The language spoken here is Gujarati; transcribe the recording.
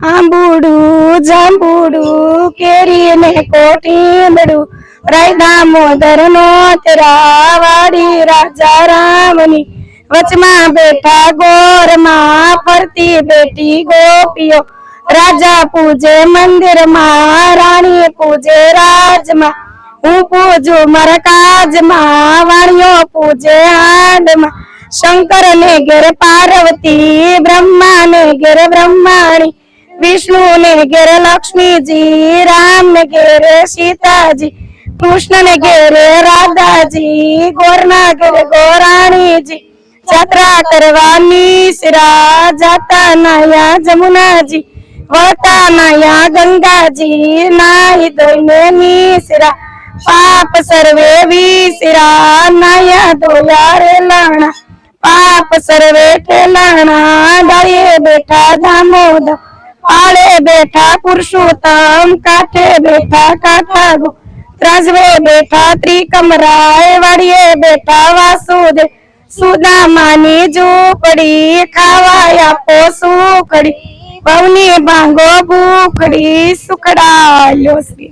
આંબુડું જાંબુડું કેરી ને કોઠીબડું રાય દામોદર નો તેરા વાડી રાજા રામની વચમાં બેઠા ગોરમાં ફરતી બેઠી ગોપીઓ રાજા પૂજે મંદિરમાં રાણી પૂજે રાજમાં હું પૂજું મારા કાજમાં વાણીઓ પૂજે હાડમાં શંકર ને ઘેર પાર્વતી બ્રહ્મા ને ઘેર બ્રહ્માણી વિષ્ણુ ને ઘેર લક્ષ્મીજી રામ ને ઘેર સીતાજી કૃષ્ણ ને ઘેર રાધાજી ગોરના ઘેર ગોરાણીજી यात्रा करवानी सिरा जाता नया जमुना जी वता नया गंगा जी नाई धोने मीसरा पाप सर्वे विसरा नया धोया रे लाना पाप सर्वे ठेलाना डाये बैठा दामोदर आड़े बैठा पुरुषोत्तम काठे बैठा काठा गो त्राजवे बैठा त्रिकमराय वाड़िए बैठा वासुदेव सुदामानी झूपड़ी खावाया पो सुखड़ी पवनी भांगो भूखड़ी सुखड़ा लो श्री।